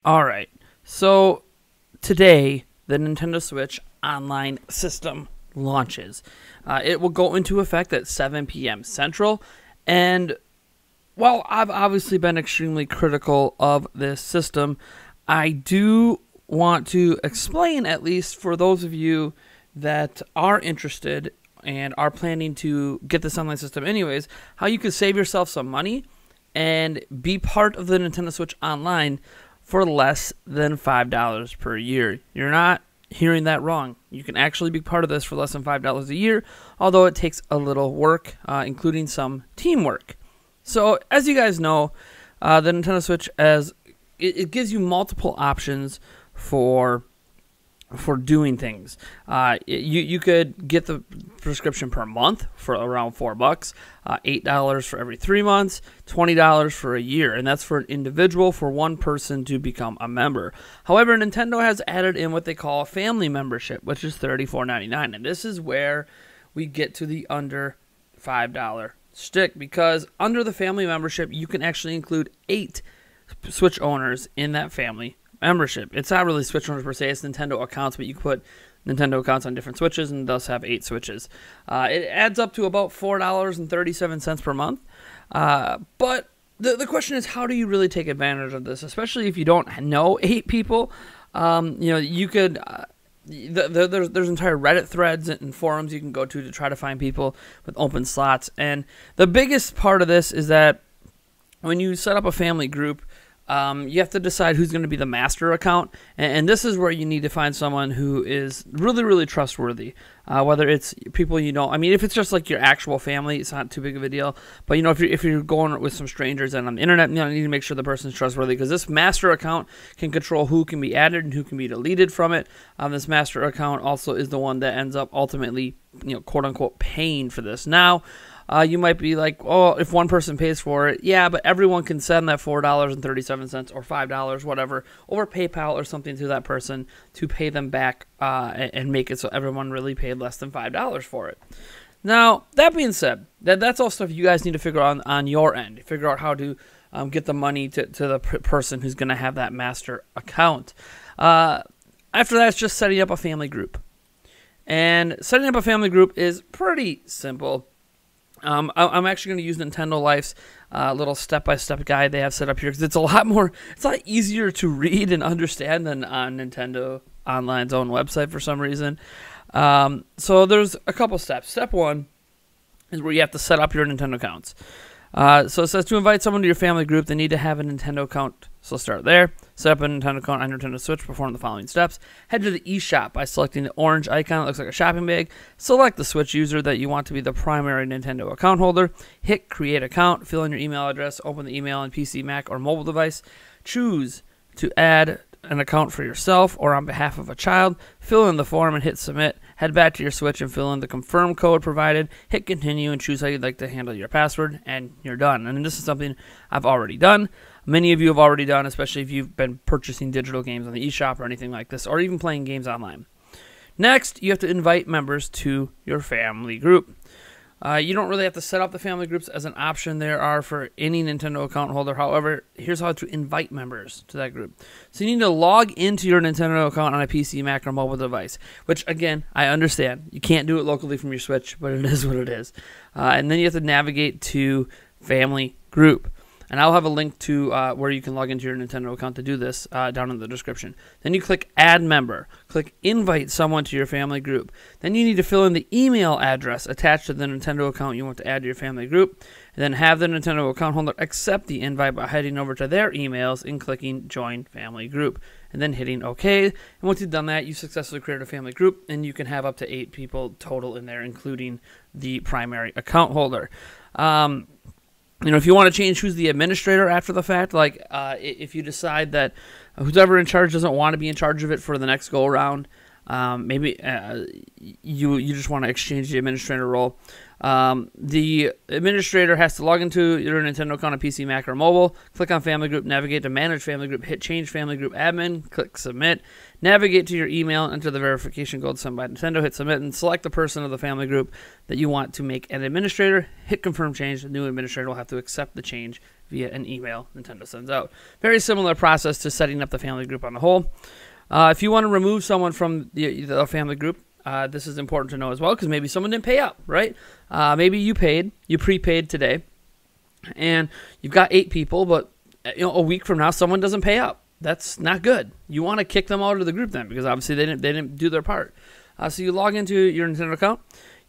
All right. So today, the Nintendo Switch Online system launches. It will go into effect at 7 p.m. Central. And while I've obviously been extremely critical of this system, I do want to explain, at least for those of you that are interested and are planning to get this online system anyways, how you could save yourself some money and be part of the Nintendo Switch Online for less than $5 per year. You're not hearing that wrong. You can actually be part of this for less than $5 a year, although it takes a little work, including some teamwork. So, as you guys know, the Nintendo Switch, it gives you multiple options for doing things. You could get the prescription per month for around $4, $8 for every 3 months, $20 for a year, and that's for an individual, for one person to become a member. However, Nintendo has added in what they call a family membership, which is $34.99, and this is where we get to the under $5 stick, because under the family membership, you can actually include 8 Switch owners in that family membership. It's not really Switch owners per se, it's Nintendo accounts, but you can put Nintendo accounts on different Switches, and thus have 8 Switches. It adds up to about $4.37 per month. But the question is, how do you really take advantage of this, especially if you don't know 8 people? You could... There's entire Reddit threads and forums you can go to try to find people with open slots. And the biggest part of this is that when you set up a family group, you have to decide who's going to be the master account, and this is where you need to find someone who is really, really trustworthy, whether it's people you know. I mean, if it's just like your actual family, it's not too big of a deal, but if you're going with some strangers and on the internet, you need to make sure the person's trustworthy, because this master account can control who can be added and who can be deleted from it. This master account also is the one that ends up ultimately, quote-unquote, paying for this. Now, you might be like, oh, if one person pays for it, yeah, but everyone can send that $4.37 or $5, whatever, over PayPal or something to that person to pay them back and make it so everyone really paid less than $5 for it. Now, that being said, that's all stuff you guys need to figure out on your end. Figure out how to get the money to the person who's going to have that master account. After that, it's just setting up a family group. And setting up a family group is pretty simple. I'm actually going to use Nintendo Life's little step-by-step guide they have set up here, because it's a lot easier to read and understand than on Nintendo Online's own website for some reason. So there's a couple steps. Step 1 is where you have to set up your Nintendo accounts. So it says to invite someone to your family group, they need to have a Nintendo account. So start there. Set up a Nintendo account on your Nintendo Switch. Perform the following steps. Head to the eShop by selecting the orange icon that looks like a shopping bag. Select the Switch user that you want to be the primary Nintendo account holder. Hit Create Account. Fill in your email address. Open the email on PC, Mac, or mobile device. Choose to add an account for yourself or on behalf of a child. Fill in the form and hit Submit. Head back to your Switch and fill in the confirm code provided. Hit Continue and choose how you'd like to handle your password, and you're done. And this is something I've already done. Many of you have already done, especially if you've been purchasing digital games on the eShop or anything like this, or even playing games online. Next, you have to invite members to your family group. You don't really have to set up the family groups as an option there are for any Nintendo account holder. However, here's how to invite members to that group. So you need to log into your Nintendo account on a PC, Mac, or mobile device, which, again, I understand. You can't do it locally from your Switch, but it is what it is. And then you have to navigate to family group. And I'll have a link to where you can log into your Nintendo account to do this down in the description. Then you click Add Member. Click Invite someone to your family group. Then you need to fill in the email address attached to the Nintendo account you want to add to your family group. And then have the Nintendo account holder accept the invite by heading over to their emails and clicking Join Family Group. And then hitting OK. And once you've done that, you successfully created a family group. And you can have up to 8 people total in there, including the primary account holder. If you want to change who's the administrator after the fact, like if you decide that whoever in charge doesn't want to be in charge of it for the next go around, maybe you just want to exchange the administrator role. The administrator has to log into your Nintendo account on PC, Mac, or mobile. Click on Family Group, navigate to Manage Family Group, hit Change Family Group Admin, click Submit. Navigate to your email, enter the verification code sent by Nintendo, hit Submit, and select the person of the family group that you want to make an administrator. Hit Confirm Change. The new administrator will have to accept the change via an email Nintendo sends out. Very similar process to setting up the family group on the whole. If you want to remove someone from the family group, this is important to know as well, because maybe someone didn't pay up, right? Maybe you prepaid today, and you've got 8 people, but a week from now someone doesn't pay up. That's not good. You want to kick them out of the group then, because obviously they didn't do their part. So you log into your Nintendo account,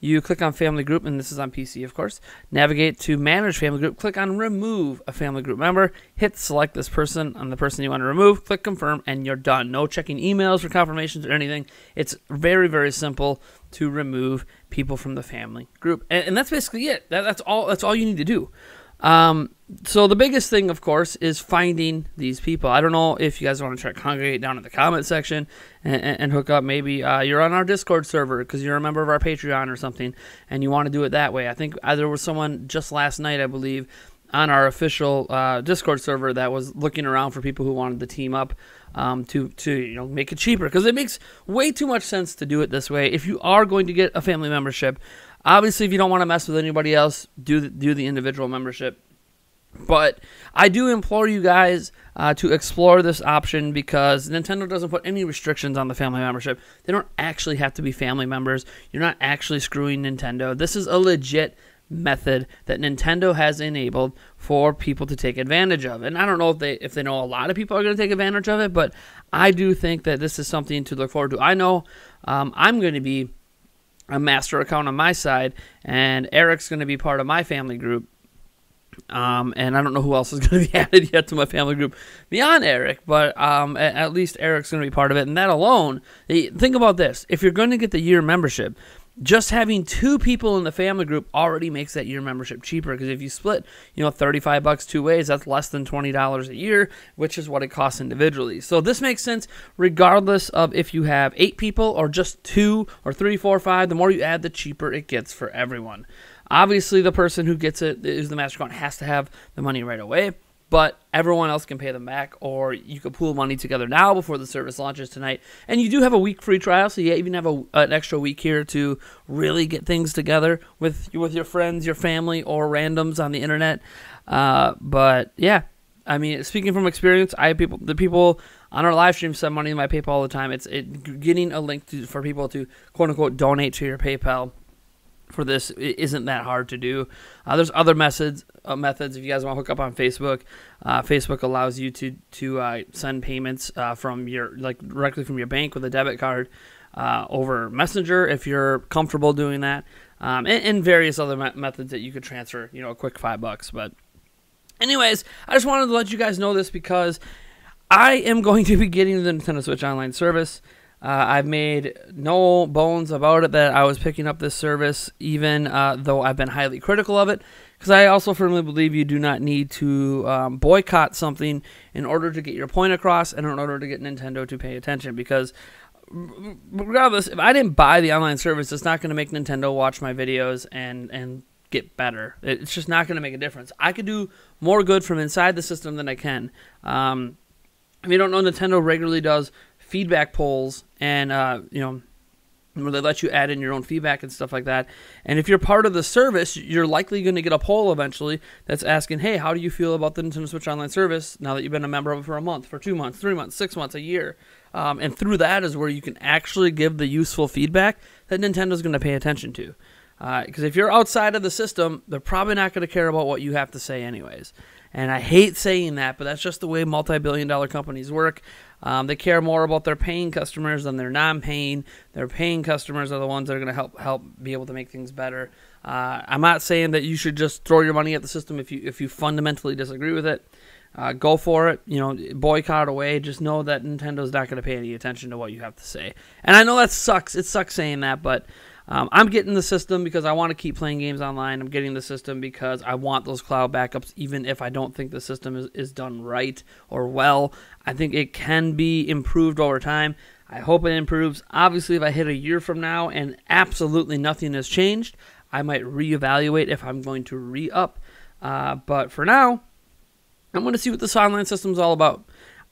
you click on Family Group, and this is on PC, of course. Navigate to Manage Family Group, click on Remove a Family Group Member, hit Select this person on the person you want to remove, click Confirm, and you're done. No checking emails for confirmations or anything. It's very, very simple to remove people from the family group, and that's basically it. That's all you need to do. So the biggest thing, of course, is finding these people. I don't know if you guys want to try to congregate down in the comment section and hook up. Maybe you're on our Discord server because you're a member of our Patreon or something, and you want to do it that way. I think there was someone just last night, I believe, on our official Discord server that was looking around for people who wanted to team up to make it cheaper, because it makes way too much sense to do it this way. If you are going to get a family membership, obviously, if you don't want to mess with anybody else, do the individual membership. But I do implore you guys to explore this option, because Nintendo doesn't put any restrictions on the family membership. They don't actually have to be family members. You're not actually screwing Nintendo. This is a legit method that Nintendo has enabled for people to take advantage of. And I don't know if they know a lot of people are going to take advantage of it, but I do think that this is something to look forward to. I know I'm going to be a master account on my side, and Eric's going to be part of my family group. And I don't know who else is going to be added yet to my family group beyond Eric, but at least Eric's going to be part of it. And that alone, think about this. If you're going to get the year membership, just having 2 people in the family group already makes that year membership cheaper, because if you split, $35 2 ways, that's less than $20 a year, which is what it costs individually. So this makes sense regardless of if you have 8 people or just 2 or 3, 4, 5. The more you add, the cheaper it gets for everyone. Obviously, the person who gets it is the master account, has to have the money right away, but everyone else can pay them back, or you could pool money together now before the service launches tonight. And you do have a week free trial, so you even have an extra week here to really get things together with your friends, your family, or randoms on the internet. But yeah, I mean, speaking from experience, the people on our live stream send money to my PayPal all the time. It's getting a link for people to quote unquote donate to your PayPal for this. It isn't that hard to do. There's other methods if you guys want to hook up on Facebook. Facebook allows you to send payments from directly from your bank with a debit card over Messenger if you're comfortable doing that, and various other methods that you could transfer a quick $5. But anyways, I just wanted to let you guys know this, because I am going to be getting the Nintendo Switch Online service. I've made no bones about it that I was picking up this service, even though I've been highly critical of it, because I also firmly believe you do not need to boycott something in order to get your point across and in order to get Nintendo to pay attention. Because regardless, if I didn't buy the online service, it's not going to make Nintendo watch my videos and get better. It's just not going to make a difference. I could do more good from inside the system than I can. If you don't know, Nintendo regularly does feedback polls, and where they let you add in your own feedback and stuff like that. And if you're part of the service, you're likely going to get a poll eventually that's asking, hey, how do you feel about the Nintendo Switch Online service now that you've been a member of it for a month, for 2 months, 3 months, 6 months, a year? And through that is where you can actually give the useful feedback that Nintendo's going to pay attention to. Because if you're outside of the system, they're probably not going to care about what you have to say anyways. And I hate saying that, but that's just the way multi-billion-dollar companies work. They care more about their paying customers than their non-paying. Their paying customers are the ones that are going to help be able to make things better. I'm not saying that you should just throw your money at the system if you fundamentally disagree with it. Go for it. Boycott away. Just know that Nintendo's not going to pay any attention to what you have to say. And I know that sucks. It sucks saying that, but I'm getting the system because I want to keep playing games online. I'm getting the system because I want those cloud backups, even if I don't think the system is done right or well. I think it can be improved over time. I hope it improves. Obviously, if I hit a year from now and absolutely nothing has changed, I might reevaluate if I'm going to re-up. But for now, I'm going to see what this online system is all about.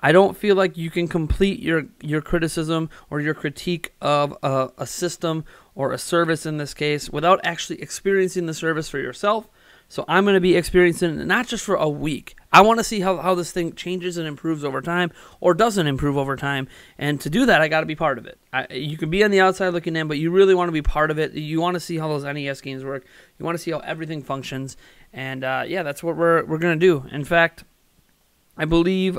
I don't feel like you can complete your criticism or your critique of a system or a service in this case without actually experiencing the service for yourself. So I'm going to be experiencing it not just for a week. I want to see how this thing changes and improves over time or doesn't improve over time. And to do that, I got to be part of it. You can be on the outside looking in, but you really want to be part of it. You want to see how those NES games work. You want to see how everything functions. And, yeah, that's what we're going to do. In fact, I believe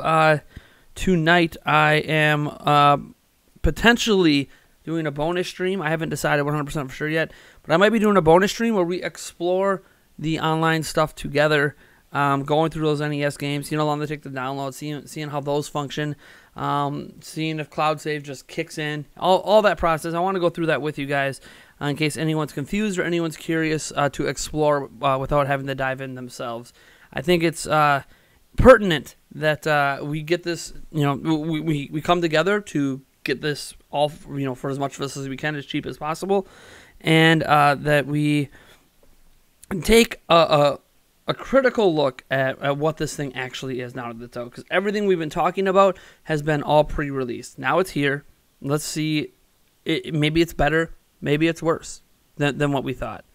tonight I am potentially doing a bonus stream. I haven't decided 100% for sure yet, but I might be doing a bonus stream where we explore the online stuff together, going through those NES games, seeing how long they take to download, seeing how those function, seeing if Cloud Save just kicks in, all that process. I want to go through that with you guys in case anyone's confused or anyone's curious to explore without having to dive in themselves. I think it's pertinent that we get this, we come together to get this all, for as much of us as we can, as cheap as possible, and that we take a critical look at what this thing actually is now that it's out. Because everything we've been talking about has been all pre-released. Now it's here. Let's see. Maybe it's better. Maybe it's worse than what we thought.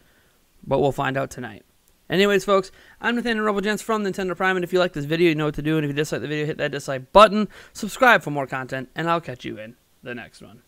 But we'll find out tonight. Anyways, folks, I'm Nathaniel Robles from Nintendo Prime, and if you like this video, you know what to do. And if you dislike the video, hit that dislike button. Subscribe for more content, and I'll catch you in the next one.